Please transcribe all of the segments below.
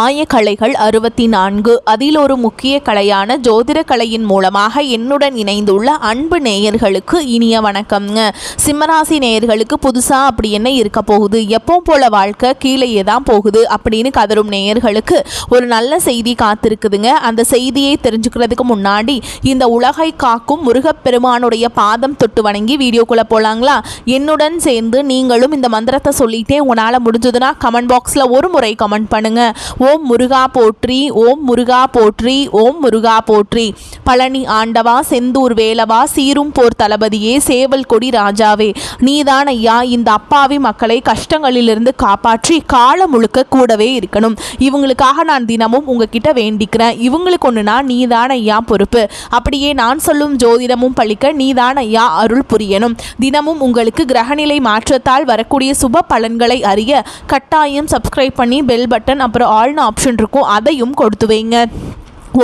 ஆயக்கலைகள் 64 அதில் ஒரு முக்கிய கலையான ஜோதிட கலையின் மூலமாக என்னுடன் இணைந்துள்ள அன்பு நேயர்களுக்கு இனிய வணக்கம்ங்க. சிம்மராசி நேயர்களுக்கு புதுசாக அப்படி என்ன இருக்க போகுது, எப்போ போல வாழ்க்கை கீழேயே தான் போகுது அப்படின்னு கதரும் நேயர்களுக்கு ஒரு நல்ல செய்தி காத்திருக்குதுங்க. அந்த செய்தியை தெரிஞ்சுக்கிறதுக்கு முன்னாடி இந்த உலகை காக்கும் முருகப்பெருமானுடைய பாதம் தொட்டு வணங்கி வீடியோக்குள்ளே போகலாங்களா? என்னுடன் சேர்ந்து நீங்களும் இந்த மந்திரத்தை சொல்லிட்டே உங்களால் முடிஞ்சதுன்னா கமெண்ட் பாக்ஸில் ஒரு முறை கமெண்ட் பண்ணுங்க. ஓம் முருகா போற்றி, ஓம் முருகா போற்றி, ஓம் முருகா போற்றி. பழனி ஆண்டவா, செந்தூர் வேலவா, சீரும் போர் தளபதியே, சேவல் கொடி ராஜாவே, நீதான் ஐயா இந்த அப்பாவி மக்களை கஷ்டங்களிலிருந்து காப்பாற்றி காலம் முழுக்க கூடவே இருக்கணும். இவங்களுக்காக நான் தினமும் உங்ககிட்ட வேண்டிக்கிறேன். இவங்களுக்கு ஒன்றுனா நீதான் ஐயா பொறுப்பு. அப்படியே நான் சொல்லும் ஜோதிடமும் பழிக்க நீதான் ஐயா அருள் புரியணும். தினமும் உங்களுக்கு கிரகநிலை மாற்றத்தால் வரக்கூடிய சுப பலன்களை அறிய கட்டாயம் சப்ஸ்கிரைப் பண்ணி பெல் பட்டன் அப்புறம் ஆல்னு ஆப்ஷன் இருக்கும், அதையும் கொடுத்து வைங்க.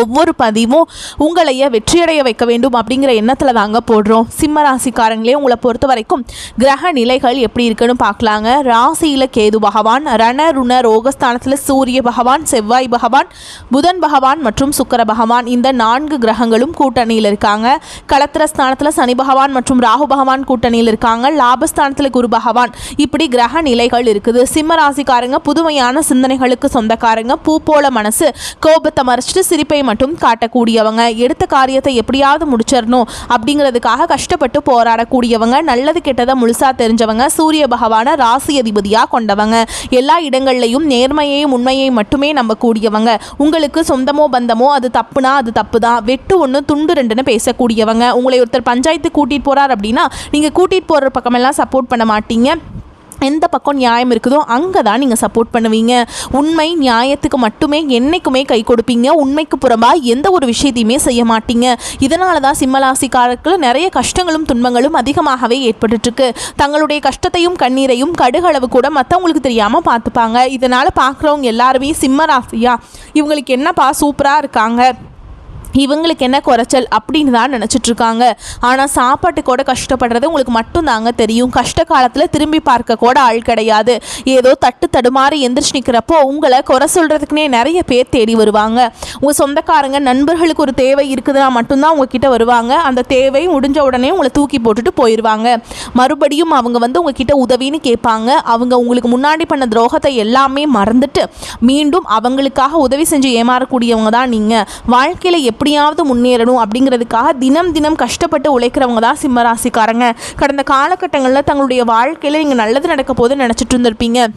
ஒவ்வொரு பதிவும் உங்களைய வெற்றியடைய வைக்க வேண்டும் அப்படிங்கிற எண்ணத்தில் தாங்க போடுறோம். சிம்ம ராசிக்காரங்களே, உங்களை பொறுத்த வரைக்கும் கிரக நிலைகள் எப்படி இருக்குன்னு பார்க்கலாங்க. ராசியில் கேது பகவான், ரண ருண ரோகஸ்தானத்தில் சூரிய பகவான், செவ்வாய் பகவான், புதன் பகவான் மற்றும் சுக்கிர பகவான், இந்த 4 கிரகங்களும் கூட்டணியில் இருக்காங்க. களத்திரஸ்தானத்தில் சனி பகவான் மற்றும் ராகு பகவான் கூட்டணியில் இருக்காங்க. லாபஸ்தானத்தில் குரு பகவான். இப்படி கிரக நிலைகள் இருக்குது. சிம்ம ராசிக்காரங்க புதுமையான சிந்தனைகளுக்கு சொந்தக்காரங்க. பூ போல மனசு, கோபத்தை மறைச்சிட்டு சிரிப்பை மட்டும் காட்டக்கூடியவங்க. எடுத்த காரியத்தை எப்படியாவது முடிச்சிடணும் அப்படிங்கிறதுக்காக கஷ்டப்பட்டு போராடக்கூடியவங்க. நல்லது கெட்டதை முழுசா தெரிஞ்சவங்க. சூரிய பகவான ராசி அதிபதியா கொண்டவங்க. எல்லா இடங்கள்லையும் நேர்மையையும் உண்மையை மட்டுமே நம்பக்கூடியவங்க. உங்களுக்கு சொந்தமோ பந்தமோ அது தப்புனா அது தப்பு தான், வெட்டு ஒன்று துண்டு ரெண்டுன்னு பேசக்கூடியவங்க. உங்களை ஒருத்தர் பஞ்சாயத்து கூட்டிட்டு போறார் அப்படின்னா நீங்க கூட்டிட்டு போற பக்கமெல்லாம் சப்போர்ட் பண்ண மாட்டீங்க. எந்த பக்கம் நியாயம் இருக்குதோ அங்கே தான் நீங்கள் சப்போர்ட் பண்ணுவீங்க. உண்மை நியாயத்துக்கு மட்டுமே என்றைக்குமே கை கொடுப்பீங்க. உண்மைக்கு புறம்பாக எந்த ஒரு விஷயத்தையுமே செய்ய மாட்டீங்க. இதனால தான் சிம்மராசிக்காரர்களுக்கு நிறைய கஷ்டங்களும் துன்பங்களும் அதிகமாகவே ஏற்பட்டுருக்கு. தங்களுடைய கஷ்டத்தையும் கண்ணீரையும் கடுகளவு கூட மற்றவங்களுக்கு தெரியாமல் பார்த்துப்பாங்க. இதனால் பார்க்குறவங்க எல்லாருமே சிம்மராசியா இவங்களுக்கு என்னப்பா சூப்பராக இருக்காங்க, இவங்களுக்கு என்ன குறைச்சல் அப்படின்னு தான் நினச்சிட்ருக்காங்க. ஆனால் சாப்பாட்டு கூட கஷ்டப்படுறது உங்களுக்கு மட்டும்தாங்க தெரியும். கஷ்ட காலத்தில் திரும்பி பார்க்க கூட ஆள் கிடையாது. ஏதோ தட்டு தடுமாறி எந்திரிச்சு நிற்கிறப்போ உங்களை குறை சொல்கிறதுக்குனே நிறைய பேர் தேடி வருவாங்க. உங்கள் சொந்தக்காரங்க நண்பர்களுக்கு ஒரு தேவை இருக்குதுன்னா மட்டும்தான் உங்ககிட்ட வருவாங்க. அந்த தேவை முடிஞ்ச உடனே உங்களை தூக்கி போட்டுட்டு போயிடுவாங்க. மறுபடியும் அவங்க வந்து உங்ககிட்ட உதவின்னு கேட்பாங்க. அவங்க உங்களுக்கு முன்னாடி பண்ண துரோகத்தை எல்லாமே மறந்துட்டு மீண்டும் அவங்களுக்காக உதவி செஞ்சு ஏமாறக்கூடியவங்க தான் நீங்கள். வாழ்க்கையில் எப்படியாவது முன்னேறணும் அப்படிங்கிறதுக்காக தினம் தினம் கஷ்டப்பட்டு உழைக்கிறவங்க தான் சிம்மராசிக்காரங்க. கடந்த காலகட்டங்களில் தங்களுடைய வாழ்க்கையில் நீங்கள் நல்லது நடக்க போது நினச்சிட்டு இருந்திருப்பீங்க.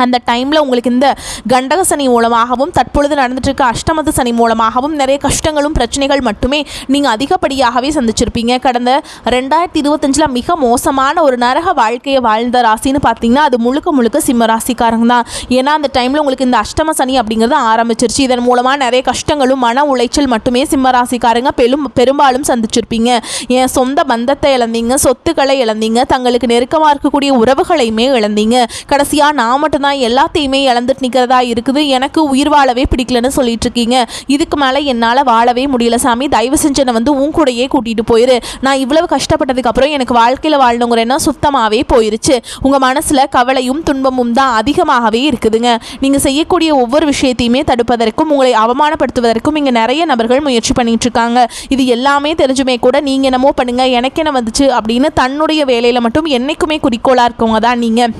அந்த டைமில் உங்களுக்கு இந்த கண்டக சனி மூலமாகவும் தற்பொழுது நடந்துட்டு இருக்க அஷ்டமத்து சனி மூலமாகவும் நிறைய கஷ்டங்களும் பிரச்சனைகள் மட்டுமே நீங்கள் அதிகப்படியாகவே சந்திச்சிருப்பீங்க. கடந்த 2025 மிக மோசமான ஒரு நரக வாழ்க்கையை வாழ்ந்த ராசின்னு பார்த்தீங்கன்னா அது முழுக்க முழுக்க சிம்ம ராசிக்காரங்க தான். ஏன்னா அந்த டைமில் உங்களுக்கு இந்த அஷ்டம சனி அப்படிங்கிறது ஆரம்பிச்சிருச்சு. இதன் மூலமாக நிறைய கஷ்டங்களும் மன உளைச்சல் மட்டுமே சிம்ம ராசிக்காரங்க பெரும்பாலும் சந்திச்சிருப்பீங்க. என் சொந்த பந்தத்தை இழந்தீங்க, சொத்துக்களை இழந்தீங்க, தங்களுக்கு நெருக்கமாக இருக்கக்கூடிய உறவுகளையுமே இழந்தீங்க. கடைசியாக நான் மட்டும் எல்லாத்தையுமே இழந்துட்டு நிற்கிறதா இருக்குது, எனக்கு உயிர் வாழவே பிடிக்கலன்னு சொல்லிட்டு இருக்கீங்க. இதுக்கு மேலே என்னால் வாழவே முடியல சாமி, தயவு செஞ்சு என்னை வந்து உன் கூடையே கூட்டிகிட்டு போயிரு. நான் இவ்வளவு கஷ்டப்பட்டதுக்கு அப்புறம் எனக்கு வாழ்க்கையில் வாழணுங்கிற எண்ணம் சுத்தமாகவே போயிருச்சு. உங்கள் மனசில் கவலையும் துன்பமும் தான் அதிகமாகவே இருக்குதுங்க. நீங்கள் செய்யக்கூடிய ஒவ்வொரு விஷயத்தையுமே தடுப்பதற்கும் உங்களை அவமானப்படுத்துவதற்கும் இங்கே நிறைய நபர்கள் முயற்சி பண்ணிட்டு இருக்காங்க. இது எல்லாமே தெரிஞ்சுமே கூட நீங்கள் என்னமோ பண்ணுங்க எனக்கு என்ன வந்துச்சு அப்படின்னு தன்னுடைய வேலையில் மட்டும் என்னைக்குமே குறிக்கோளாக இருக்கவங்க தான் நீங்கள்.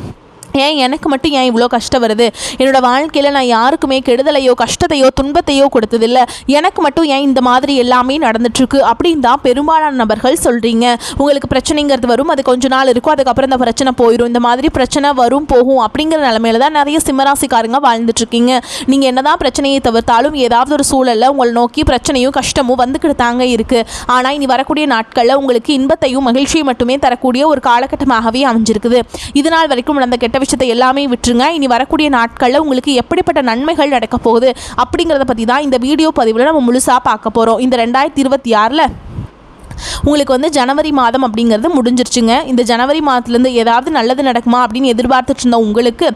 ஏன் எனக்கு மட்டும் ஏன் இவ்வளோ கஷ்டம் வருது, என்னோடய வாழ்க்கையில் நான் யாருக்குமே கெடுதலையோ கஷ்டத்தையோ துன்பத்தையோ கொடுத்ததில்லை, எனக்கு மட்டும் ஏன் இந்த மாதிரி எல்லாமே நடந்துட்டுருக்கு அப்படின்னு தான் பெரும்பாலான நபர்கள் சொல்கிறீங்க. உங்களுக்கு பிரச்சனைங்கிறது வரும், அது கொஞ்ச நாள் இருக்கும், அதுக்கப்புறம் இந்த பிரச்சனை போயிடும். இந்த மாதிரி பிரச்சனை வரும் போகும் அப்படிங்கிற நிலமையில தான் நிறைய சிம்மராசிக்காரங்க வாழ்ந்துட்டுருக்கீங்க. நீங்கள் என்ன தான் பிரச்சனையை தவிர்த்தாலும் ஏதாவது ஒரு சூழலில் உங்களை நோக்கி பிரச்சனையும் கஷ்டமும் வந்துக்கிட்டு தாங்க இருக்குது. ஆனால் இனி வரக்கூடிய நாட்களில் உங்களுக்கு இன்பத்தையும் மகிழ்ச்சியும் மட்டுமே தரக்கூடிய ஒரு காலகட்டமாகவே அமைஞ்சிருக்குது. இதனால் வரைக்கும் நடந்த கெட்ட விஷயத்தை எல்லாமே விட்டுருங்க. இனி வரக்கூடிய நாட்களில் உங்களுக்கு எப்படிப்பட்ட நன்மைகள் நடக்க போகுது அப்படிங்கிறத பற்றி தான் இந்த வீடியோ பதிவில் நம்ம முழுசாக பார்க்க போகிறோம். இந்த 2026 உங்களுக்கு வந்து ஜனவரி மாதம் அப்படிங்கிறது முடிஞ்சிருச்சுங்க. இந்த ஜனவரி மாதத்துலேருந்து ஏதாவது நல்லது நடக்குமா அப்படின்னு எதிர்பார்த்துட்டு இருந்த உங்களுக்கு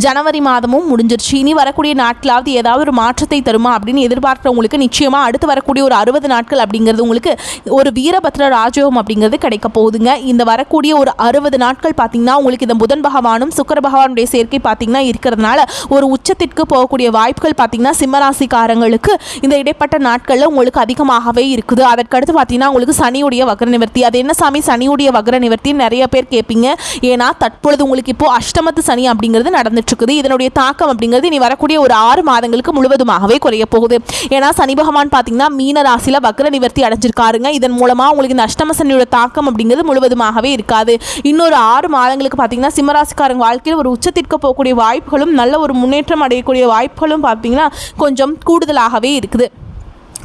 ஜனவரி மாதமும் முடிஞ்சிருச்சு. இனி வரக்கூடிய நாட்களாவது ஏதாவது ஒரு மாற்றத்தை தருமா அப்படின்னு எதிர்பார்க்குறவங்களுக்கு நிச்சயமாக அடுத்து வரக்கூடிய ஒரு 60 நாட்கள் அப்படிங்கிறது உங்களுக்கு ஒரு வீரபத்ர ராஜயோகம் அப்படிங்கிறது கிடைக்க போகுதுங்க. இந்த வரக்கூடிய ஒரு 60 நாட்கள் பார்த்திங்கன்னா உங்களுக்கு இந்த புதன் பகவானும் சுக்கிர பகவானுடைய சேர்க்கை பார்த்திங்கன்னா இருக்கிறதுனால ஒரு உச்சத்திற்கு போகக்கூடிய வாய்ப்புகள் பார்த்திங்கன்னா சிம்மராசிக்காரங்களுக்கு இந்த இடைப்பட்ட நாட்களில் உங்களுக்கு அதிகமாகவே இருக்குது. அதற்கடுத்து பார்த்திங்கன்னா உங்களுக்கு சனியுடைய வக்ர நிவர்த்தி. அது என்ன சாமி சனியுடைய வக்ர நிவர்த்தி நிறைய பேர் கேட்பீங்க. ஏன்னா தற்பொழுது உங்களுக்கு இப்போ அஷ்டமத்து சனி அப்படிங்கிறது நடந்துட்டு இருக்குது. இதனுடைய தாக்கம் அப்படிங்கிறது இனி வரக்கூடிய ஒரு 6 மாதங்களுக்கு முழுவதுமாகவே குறைய போகுது. ஏன்னா சனி பகவான் பார்த்தீங்கன்னா மீன ராசியில் வக்ர நிவர்த்தி அடைஞ்சிருக்காருங்க. இதன் மூலமாக உங்களுக்கு இந்த அஷ்டம சனியோட தாக்கம் அப்படிங்கிறது முழுவதுமாகவே இருக்காது. இன்னொரு 6 மாதங்களுக்கு பார்த்தீங்கன்னா சிம்மராசிக்காரங்க வாழ்க்கையில் ஒரு உச்சத்திற்கு போகக்கூடிய வாய்ப்புகளும் நல்ல ஒரு முன்னேற்றம் அடையக்கூடிய வாய்ப்புகளும் பார்த்தீங்கன்னா கொஞ்சம் கூடுதலாகவே இருக்குது.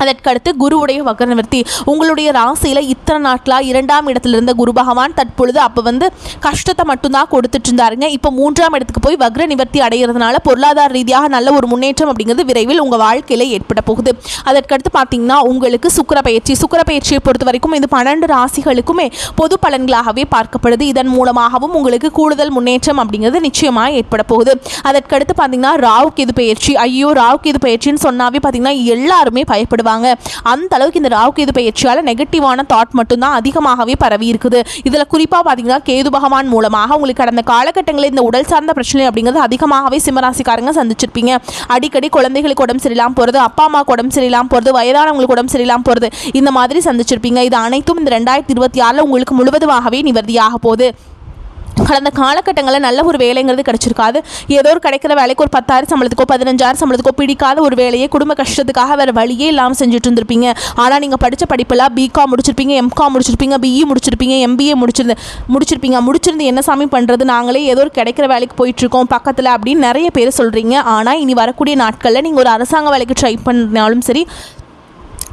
அதற்கடுத்து குருவுடைய வக்ர நிவர்த்தி. உங்களுடைய ராசியில் இத்தனை நாட்களாக 2ஆம் இடத்துல இருந்த குரு பகவான் தற்பொழுது அப்போ வந்து கஷ்டத்தை மட்டும்தான் கொடுத்துட்டு இருந்தாருங்க. இப்போ 3ஆம் இடத்துக்கு போய் வக்ர நிவர்த்தி அடைகிறதுனால பொருளாதார ரீதியாக நல்ல ஒரு முன்னேற்றம் அப்படிங்கிறது விரைவில் உங்கள் வாழ்க்கையில் ஏற்பட போகுது. அதற்கடுத்து பார்த்தீங்கன்னா உங்களுக்கு சுக்கிர பயிற்சியை பொறுத்த வரைக்கும் இந்த 12 ராசிகளுக்குமே பொது பலன்களாகவே பார்க்கப்படுது. இதன் மூலமாகவும் உங்களுக்கு கூடுதல் முன்னேற்றம் அப்படிங்கிறது நிச்சயமாக ஏற்பட போகுது. அதற்கடுத்து பார்த்தீங்கன்னா ராகு கேது பயிற்சி. ஐயோ ராகு கேது பயிற்சின்னு சொன்னாவே பார்த்தீங்கன்னா எல்லாருமே பயப்படுவாங்க. அந்த அளவுக்கு இந்த ராகு கேது பயிற்சியால் நெகட்டிவான தாட் மட்டும்தான் அதிகமாகவே பரவி இருக்குது. இதில் குறிப்பாக பார்த்தீங்கன்னா கேது பகவான் மூலமாக உங்களுக்கு கடந்த காலகட்டங்களில் இந்த உடல் சார்ந்த பிரச்சனை அப்படிங்கிறது அதிகமாகவே சிம்மராசிக்காரங்க சந்திச்சிருப்பீங்க. அடிக்கடி குழந்தைகளுக்கு உடம்பு சரியில்லாமல் போகிறது, அப்பா அம்மாவுக்கு உடம்பு சரியில்லாமல் போகிறது, வயதானவங்களுக்கு உடம்பு சரியில்லாமல் போகிறது, இந்த மாதிரி சந்திச்சிருப்பீங்க. இது அனைத்தும் இந்த 2026 உங்களுக்கு முழுவதுமாகவே நிவர்த்தியாக போகுது. கடந்த காலகட்டங்களில் நல்ல ஒரு வேலைங்கிறது கிடச்சிருக்காது. ஏதோ ஒரு கிடைக்கிற வேலைக்கு ஒரு 10,000 சம்பளத்துக்கோ 15,000 சம்பளத்துக்கோ பிடிக்காத ஒரு வேலையை குடும்ப கஷ்டத்துக்காக வேறு வழியே இல்லாமல் செஞ்சுட்டு இருந்திருப்பீங்க. ஆனால் நீங்கள் படித்த படிப்பெல்லாம் பிகாம் முடிச்சிருப்பீங்க, எம்காம் முடிச்சிருப்பீங்க, பிஇ முடிச்சிருப்பீங்க, எம்பிஏ முடிச்சிருந்து என்ன சாமி பண்ணுறது, நாங்களே ஏதோ ஒரு கிடைக்கிற வேலைக்கு போயிட்டுருக்கோம் பக்கத்தில் அப்படின்னு நிறைய பேர் சொல்கிறீங்க. ஆனால் இனி வரக்கூடிய நாட்களில் நீங்கள் ஒரு அரசாங்க வேலைக்கு ட்ரை பண்ணாலும் சரி,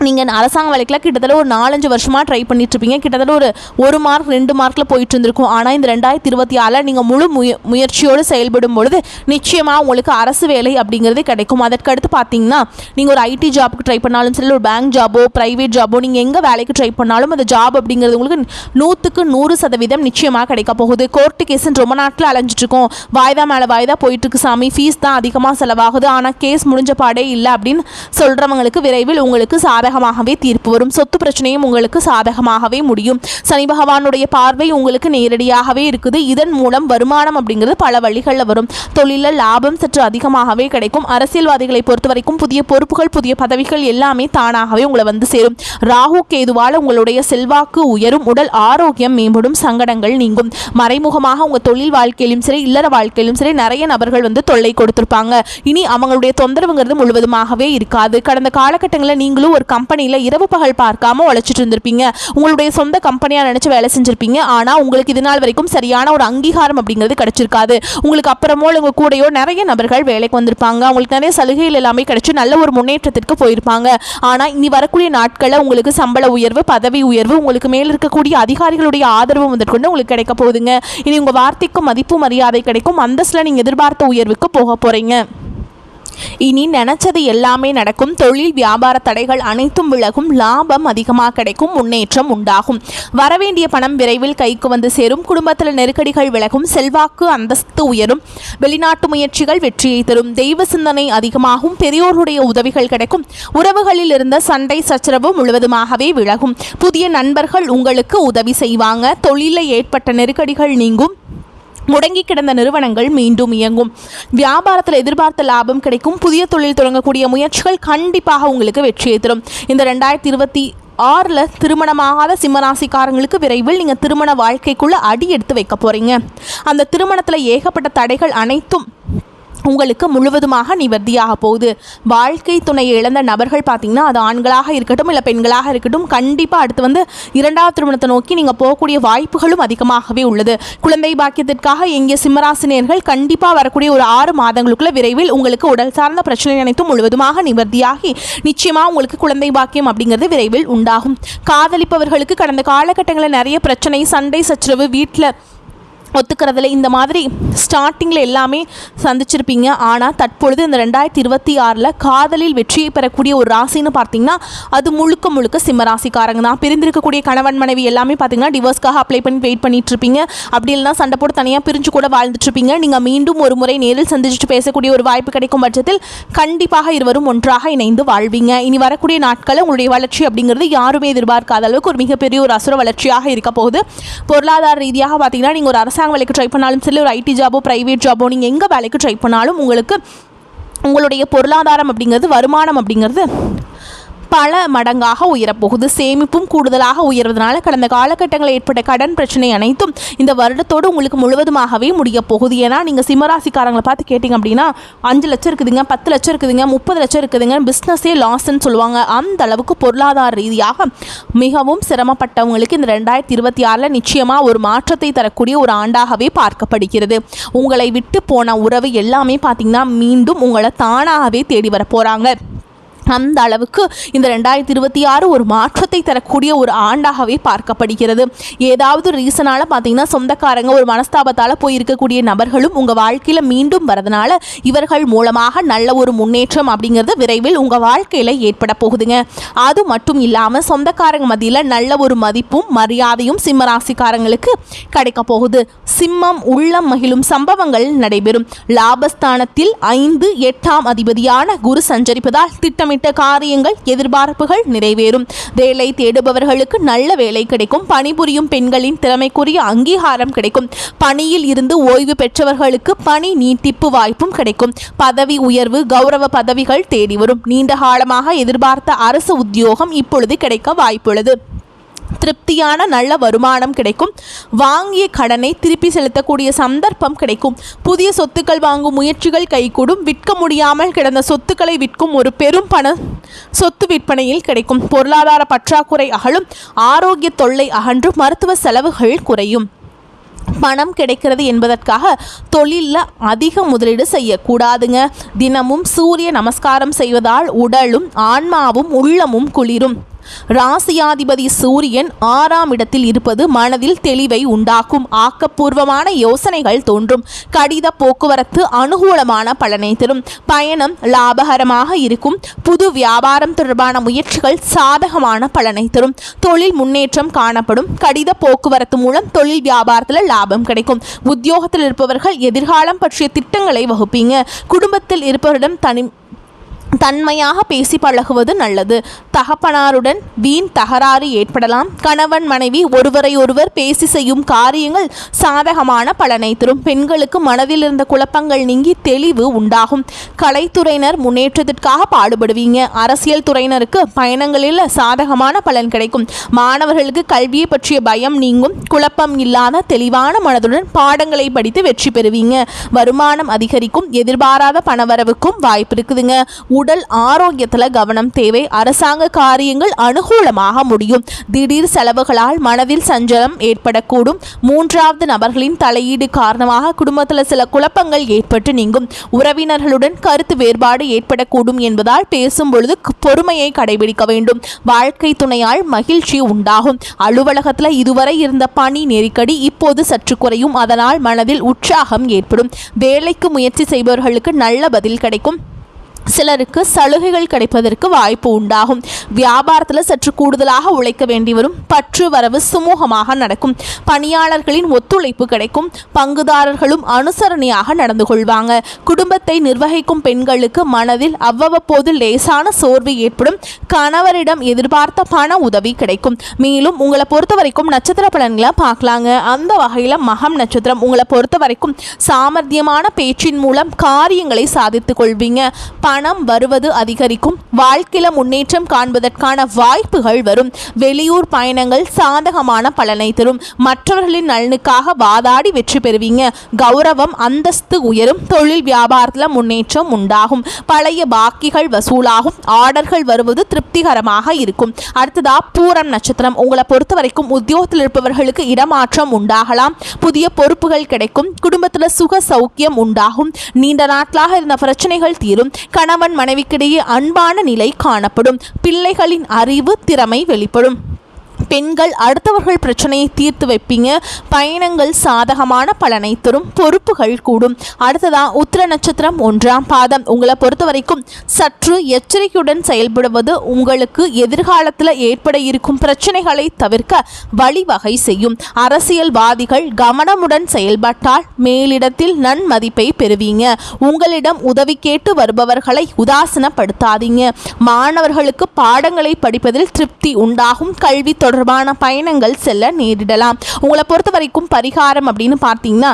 நீங்கள் அரசாங்க வேலைக்கெலாம் கிட்டத்தட்ட ஒரு 4-5 வருஷமாக ட்ரை பண்ணிட்டுருப்பீங்க. கிட்டத்தட்ட ஒரு மார்க் 2 மார்க்கில் போயிட்டு இருந்திருக்கும். ஆனால் இந்த 2026 நீங்கள் முழு முயற்சியோடு செயல்படும் பொழுது நிச்சயமாக உங்களுக்கு அரசு வேலை அப்படிங்கிறது கிடைக்கும். அதற்கடுத்து பார்த்தீங்கன்னா நீங்கள் ஒரு ஐடி ஜாப்புக்கு ட்ரை பண்ணாலும் சரி, ஒரு பேங்க் ஜாபோ ப்ரைவேட் ஜாபோ நீங்கள் எங்கே வேலைக்கு ட்ரை பண்ணாலும் அந்த ஜாப் அப்படிங்கிறது உங்களுக்கு 100% நிச்சயமாக கிடைக்க போகுது. கோர்ட்டு கேஸுன்னு ரொம்ப நாட்டில் அலைஞ்சிட்ருக்கோம், வாய்தா மேலே வாய்தா போயிட்டுருக்கு சாமி, ஃபீஸ் தான் அதிகமாக செலவாகுது, ஆனால் கேஸ் முடிஞ்ச பாடே இல்லை அப்படின்னு சொல்கிறவங்களுக்கு விரைவில் உங்களுக்கு சாதகமாகவே தீர்ப்பு வரும். சொத்து பிரச்சனையும் உங்களுக்கு சாதகமாகவே முடியும். சனி பகவானுடைய பார்வை உங்களுக்கு நேரடியாகவே இருக்குது. இதன் மூலம் வருமானம் அப்படிங்கிறது பல வழிகளில் வரும். தொழிலில் லாபம் சற்று அதிகமாகவே கிடைக்கும். அரசியல்வாதிகளை பொறுத்த வரைக்கும் புதிய பொறுப்புகள், புதிய பதவிகள் எல்லாமே தானாகவே உங்களை வந்து சேரும். ராகு கேதுவால் உங்களுடைய செல்வாக்கு உயரும், உடல் ஆரோக்கியம் மேம்படும், சங்கடங்கள் நீங்கும். மறைமுகமாக உங்கள் தொழில் வாழ்க்கையிலும் சரி, இல்லற வாழ்க்கையிலும் சரி நிறைய நபர்கள் வந்து தொல்லை கொடுத்துருப்பாங்க. இனி அவங்களுடைய தொந்தரவுங்கிறது முழுவதுமாகவே இருக்காது. கடந்த காலகட்டங்களில் நீங்களும் ஒரு கம்பெனியில் இரவு பகல் பார்க்காம உழைச்சிட்டு இருந்திருப்பீங்க. உங்களுடைய சொந்த கம்பெனியாக நினச்சி வேலை செஞ்சுருப்பீங்க. ஆனால் உங்களுக்கு இது நாள் வரைக்கும் சரியான ஒரு அங்கீகாரம் அப்படிங்கிறது கிடைச்சிருக்காது. உங்களுக்கு அப்புறமோ உங்கள் கூடையோ நிறைய நபர்கள் வேலைக்கு வந்திருப்பாங்க. உங்களுக்கு நிறைய சலுகைகள் எல்லாமே கிடைச்சி நல்ல ஒரு முன்னேற்றத்திற்கு போயிருப்பாங்க. ஆனால் இனி வரக்கூடிய நாட்களில் உங்களுக்கு சம்பள உயர்வு, பதவி உயர்வு, உங்களுக்கு மேல் இருக்கக்கூடிய அதிகாரிகளுடைய ஆதரவு முதற்கொண்டு உங்களுக்கு கிடைக்க போகுதுங்க. இனி உங்கள் வார்த்தைக்கு மதிப்பு மரியாதை கிடைக்கும். அந்தஸ்தில் நீங்கள் எதிர்பார்த்த உயர்வுக்கு போக போகிறீங்க. இனி நினைச்சது எல்லாமே நடக்கும். தொழில் வியாபார தடைகள் அனைத்தும் விலகும். லாபம் அதிகமாக கிடைக்கும். முன்னேற்றம் உண்டாகும். வரவேண்டிய பணம் விரைவில் கைக்கு வந்து சேரும். குடும்பத்தில் நெருக்கடிகள் விலகும். செல்வாக்கு அந்தஸ்து உயரும். வெளிநாட்டு முயற்சிகள் வெற்றியை தரும். தெய்வ சிந்தனை அதிகமாகும். பெரியோருடைய உதவிகள் கிடைக்கும். உறவுகளில் இருந்த சண்டை சச்சரவு முழுவதுமாகவே விலகும். புதிய நண்பர்கள் உங்களுக்கு உதவி செய்வாங்க. தொழிலில் ஏற்பட்ட நெருக்கடிகள் நீங்கும். முடங்கி கிடந்த நிறுவனங்கள் மீண்டும் இயங்கும். வியாபாரத்தில் எதிர்பார்த்த லாபம் கிடைக்கும். புதிய தொழில் தொடங்கக்கூடிய முயற்சிகள் கண்டிப்பாக உங்களுக்கு வெற்றியை தரும். இந்த 2026 திருமணமாகாத சிம்மராசிக்காரங்களுக்கு விரைவில் நீங்கள் திருமண வாழ்க்கைக்குள்ளே அடி எடுத்து வைக்க போகிறீங்க. அந்த திருமணத்தில் ஏகப்பட்ட தடைகள் அனைத்தும் உங்களுக்கு முழுவதுமாக நிவர்த்தியாக போகுது. வாழ்க்கை துணையை இழந்த நபர்கள் பார்த்தீங்கன்னா அது ஆண்களாக இருக்கட்டும் இல்லை பெண்களாக இருக்கட்டும், கண்டிப்பாக அடுத்து வந்து 2வது திருமணத்தை நோக்கி நீங்கள் போகக்கூடிய வாய்ப்புகளும் அதிகமாகவே உள்ளது. குழந்தை பாக்கியத்திற்காக எங்கிய சிம்மராசினியர்கள் கண்டிப்பாக வரக்கூடிய ஒரு 6 மாதங்களுக்குள்ள விரைவில் உங்களுக்கு உடல் சார்ந்த பிரச்சனை அனைத்தும் முழுவதுமாக நிவர்த்தியாகி நிச்சயமாக உங்களுக்கு குழந்தை பாக்கியம் அப்படிங்கிறது விரைவில் உண்டாகும். காதலிப்பவர்களுக்கு கடந்த காலகட்டங்களில் நிறைய பிரச்சனை, சண்டை சச்சரவு, வீட்டில் ஒத்துக்கிறதுல இந்த மாதிரி ஸ்டார்டிங்கில் எல்லாமே சந்திச்சிருப்பீங்க. ஆனால் தற்பொழுது இந்த 2026 காதலில் வெற்றியை பெறக்கூடிய ஒரு ராசின்னு பார்த்தீங்கன்னா அது முழுக்க முழுக்க சிம்மராசிக்காரங்க தான். பிரிந்திருக்கக்கூடிய கணவன் மனைவி எல்லாமே பார்த்தீங்கன்னா டிவோர்ஸ்க்காக அப்ளை பண்ணி வெயிட் பண்ணிட்டு இருப்பீங்க. அப்படி இல்லைனா சண்டை போட்டு தனியாக பிரிஞ்சு கூட வாழ்ந்துட்டு இருப்பீங்க. நீங்கள் மீண்டும் ஒரு முறை நேரில் சந்திச்சுட்டு பேசக்கூடிய ஒரு வாய்ப்பு கிடைக்கும் பட்சத்தில் கண்டிப்பாக இருவரும் ஒன்றாக இணைந்து வாழ்வீங்க. இனி வரக்கூடிய நாட்களில் உங்களுடைய வளர்ச்சி அப்படிங்கிறது யாருமே எதிர்பார்க்காத அளவுக்கு ஒரு மிகப்பெரிய ஒரு அசுர வளர்ச்சியாக இருக்க போகுது. பொருளாதார ரீதியாக பார்த்தீங்கன்னா நீங்கள் ஒரு அரசாங்க வேலைக்கு ட்ரை பண்ணாலும் சரி, ஒரு ஐடி ஜாபோ பிரைவேட் ஜாபோ நீங்கள் எங்கே வேலைக்கு ட்ரை பண்ணாலும் உங்களுடைய பொருளாதாரம் அப்படிங்கிறது, வருமானம் அப்படிங்கிறது பல மடங்காக உயரப்போகுது. சேமிப்பும் கூடுதலாக உயர்வதனால கடந்த காலகட்டங்களில் ஏற்பட்ட கடன் பிரச்சனை அனைத்தும் இந்த வருடத்தோடு உங்களுக்கு முழுவதுமாகவே முடிய போகுது. ஏன்னா நீங்கள் சிம்மராசிக்காரங்களை பார்த்து கேட்டிங்க அப்படின்னா 5 லட்சம் இருக்குதுங்க, 10 லட்சம் இருக்குதுங்க, 30 லட்சம் இருக்குதுங்க, பிஸ்னஸே லாஸ்ன்னு சொல்லுவாங்க. அந்த அளவுக்கு பொருளாதார ரீதியாக மிகவும் சிரமப்பட்டவங்களுக்கு இந்த 2026 நிச்சயமாக ஒரு மாற்றத்தை தரக்கூடிய ஒரு ஆண்டாகவே பார்க்கப்படுகிறது. உங்களை விட்டு போன உறவு எல்லாமே பார்த்தீங்கன்னா மீண்டும் உங்களை தானாகவே தேடி வர போகிறாங்க. அந்த அளவுக்கு இந்த 2026 ஒரு மாற்றத்தை தரக்கூடிய ஒரு ஆண்டாகவே பார்க்கப்படுகிறது. ஏதாவது ரீசனால் பார்த்தீங்கன்னா சொந்தக்காரங்க ஒரு மனஸ்தாபத்தால் போய் இருக்கக்கூடிய நபர்களும் உங்கள் வாழ்க்கையில் மீண்டும் வரதுனால இவர்கள் மூலமாக நல்ல ஒரு முன்னேற்றம் அப்படிங்கிறது விரைவில் உங்கள் வாழ்க்கையில் ஏற்பட போகுதுங்க. அது மட்டும் இல்லாமல் சொந்தக்காரங்க மத்தியில் நல்ல ஒரு மதிப்பும் மரியாதையும் சிம்மராசிக்காரங்களுக்கு கிடைக்க போகுது. சிம்மம் உள்ளம் மகிழும் சம்பவங்கள் நடைபெறும். லாபஸ்தானத்தில் 5, 8ஆம் அதிபதியான குரு சஞ்சரிப்பதால் திட்டமிட்ட காரியங்கள், எதிர்பார்ப்புகள் நிறைவேறும். வேலை தேடுபவர்களுக்கு நல்ல வேலை கிடைக்கும். பணிபுரியும் பெண்களின் திறமைக்குரிய அங்கீகாரம் கிடைக்கும். பணியில் இருந்து ஓய்வு பெற்றவர்களுக்கு பணி நீட்டிப்பு வாய்ப்பும் கிடைக்கும். பதவி உயர்வு, கௌரவ பதவிகள் தேடி வரும். நீண்ட காலமாக எதிர்பார்த்த அரசு உத்தியோகம் இப்பொழுது கிடைக்க வாய்ப்புள்ளது. திருப்தியான நல்ல வருமானம் கிடைக்கும். வாங்கிய கடனை திருப்பி செலுத்தக்கூடிய சந்தர்ப்பம் கிடைக்கும். புதிய சொத்துக்கள் வாங்கும் முயற்சிகள் கைகூடும். விற்க முடியாமல் கிடந்த சொத்துக்களை விற்கும் ஒரு பெரும் பண சொத்து விற்பனையில் கிடைக்கும். பொருளாதார பற்றாக்குறை அகலும். ஆரோக்கிய தொல்லை அகன்று மருத்துவ செலவுகள் குறையும். பணம் கிடைக்கிறது என்பதற்காக தொழிலில் அதிக முதலீடு செய்யக்கூடாதுங்க. தினமும் சூரிய நமஸ்காரம் செய்வதால் உடலும் ஆன்மாவும் உள்ளமும் குளிரும். ராசியாதிபதி சூரியன் 6ஆம் இடத்தில் இருப்பது மனதில் தெளிவை உண்டாக்கும். ஆக்கப்பூர்வமான யோசனைகள் தோன்றும். கடித போக்குவரத்து அனுகூலமான பலனை தரும். பயணம் லாபகரமாக இருக்கும். புது வியாபாரம் தொடர்பான முயற்சிகள் சாதகமான பலனை தரும். தொழில் முன்னேற்றம் காணப்படும். கடித போக்குவரத்து மூலம் தொழில் வியாபாரத்தில் லாபம் கிடைக்கும். உத்தியோகத்தில் இருப்பவர்கள் எதிர்காலம் பற்றிய திட்டங்களை வகுப்பீங்க. குடும்பத்தில் இருப்பவரிடம் தன்மையாக பேசி பழகுவது நல்லது. தகப்பனாருடன் வீண் தகராறு ஏற்படலாம். கணவன் மனைவி ஒருவரை ஒருவர் பேசி செய்யும் காரியங்கள் சாதகமான பலனை தரும். பெண்களுக்கு மனதில் இருந்த குழப்பங்கள் நீங்கி தெளிவு உண்டாகும். கலைத்துறையினர் முன்னேற்றத்திற்காக பாடுபடுவீங்க. அரசியல் துறையினருக்கு பயணங்களில் சாதகமான பலன் கிடைக்கும். மாணவர்களுக்கு கல்வியை பற்றிய பயம் நீங்கும். குழப்பம் இல்லாத தெளிவான மனதுடன் பாடங்களை படித்து வெற்றி பெறுவீங்க. வருமானம் அதிகரிக்கும். எதிர்பாராத பணவரவுக்கும் வாய்ப்பு இருக்குதுங்க. உடல் ஆரோக்கியத்தில் கவனம் தேவை. அரசாங்க காரியங்கள் அனுகூலமாக முடியும். திடீர் செலவுகளால் மனதில் சஞ்சலம் ஏற்படக்கூடும். 3வது நபர்களின் தலையீடு காரணமாக குடும்பத்தில் சில குழப்பங்கள் ஏற்பட்டு நீங்கும். உறவினர்களுடன் கருத்து வேறுபாடு ஏற்படக்கூடும் என்பதால் பேசும் பொழுது பொறுமையை கடைபிடிக்க வேண்டும். வாழ்க்கை துணையால் மகிழ்ச்சி உண்டாகும். அலுவலகத்தில் இதுவரை இருந்த பணி நெருக்கடி இப்போது சற்று குறையும். அதனால் மனதில் உற்சாகம் ஏற்படும். வேலைக்கு முயற்சி செய்பவர்களுக்கு நல்ல பதில் கிடைக்கும். சிலருக்கு சலுகைகள் கிடைப்பதற்கு வாய்ப்பு உண்டாகும். வியாபாரத்தில் சற்று கூடுதலாக உழைக்க வேண்டி வரும். பற்று வரவு சுமூகமாக நடக்கும். பணியாளர்களின் ஒத்துழைப்பு கிடைக்கும். பங்குதாரர்களும் அனுசரணையாக நடந்து கொள்வாங்க. குடும்பத்தை நிர்வகிக்கும் பெண்களுக்கு மனதில் அவ்வப்போது லேசான சோர்வு ஏற்படும். கணவரிடம் எதிர்பார்த்த பண உதவி கிடைக்கும். மேலும் உங்களை பொறுத்த வரைக்கும் நட்சத்திர பலன்களை பார்க்கலாங்க. அந்த வகையில் மகம் நட்சத்திரம் உங்களை பொறுத்த வரைக்கும் சாமர்த்தியமான பேச்சின் மூலம் காரியங்களை சாதித்துக் கொள்வீங்க. பணம் வருவது அதிகரிக்கும். வாழ்க்கையில முன்னேற்றம் காண்பதற்கான வாய்ப்புகள் வரும். வெளியூர் பயணங்கள் சாதகமான பலனை தரும். மற்றவர்களின் நலனுக்காக வாதாடி வெற்றி பெறுவீங்க. கௌரவம் அந்தஸ்து உயரும். தொழில் வியாபாரத்தில் முன்னேற்றம் உண்டாகும். பழைய பாக்கிகள் வசூலாகும். ஆர்டர்கள் வருவது திருப்திகரமாக இருக்கும். அடுத்ததா பூரம் நட்சத்திரம் உங்களை பொறுத்த வரைக்கும் உத்தியோகத்தில் இருப்பவர்களுக்கு இடமாற்றம் உண்டாகலாம். புதிய பொறுப்புகள் கிடைக்கும். குடும்பத்தில் சுக சௌக்கியம் உண்டாகும். நீண்ட நாட்களாக இருந்த பிரச்சனைகள் தீரும். கணவன் மனைவிக்கிடையே அன்பான நிலை காணப்படும். பிள்ளைகளின் அறிவு திறமை வெளிப்படும். பெண்கள் அடுத்தவர்கள் பிரச்சனையை தீர்த்து வைப்பீங்க. பயணங்கள் சாதகமான பலனை தரும். பொறுப்புகள் கூடும். அடுத்ததா உத்திர நட்சத்திரம் 1ஆம் பாதம். உங்களை பொறுத்த வரைக்கும் சற்று எச்சரிக்கையுடன் செயல்படுவது உங்களுக்கு எதிர்காலத்தில் ஏற்பட இருக்கும் பிரச்சனைகளை தவிர்க்க வழிவகை செய்யும். அரசியல்வாதிகள் கவனமுடன் செயல்பட்டால் மேலிடத்தில் நன்மதிப்பை பெறுவீங்க. உங்களிடம் உதவி கேட்டு வருபவர்களை உதாசீனப்படுத்தாதீங்க. மாணவர்களுக்கு பாடங்களை படிப்பதில் திருப்தி உண்டாகும். கல்வி தொடர்பான பயணங்கள் செல்ல நேரிடலாம். உங்களை பொறுத்த வரைக்கும் பரிகாரம் அப்படின்னு பார்த்தீங்கன்னா,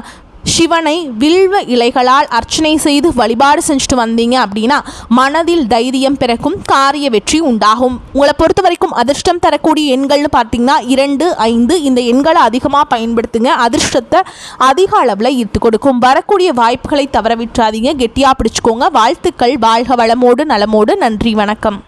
சிவனை வில்வ இலைகளால் அர்ச்சனை செய்து வழிபாடு செஞ்சுட்டு வந்தீங்க அப்படின்னா மனதில் தைரியம் பிறக்கும். காரிய வெற்றி உண்டாகும். உங்களை பொறுத்த வரைக்கும் அதிர்ஷ்டம் தரக்கூடிய எண்கள்னு பார்த்தீங்கன்னா 2, 5 இந்த எண்களை அதிகமாக பயன்படுத்துங்க. அதிர்ஷ்டத்தை அதிக அளவில் ஈர்த்து கொடுக்கும். வரக்கூடிய வாய்ப்புகளை தவற விட்டுறாதீங்க. கெட்டியாக பிடிச்சிக்கோங்க. வாழ்த்துக்கள். வாழ்க வளமோடு நலமோடு. நன்றி, வணக்கம்.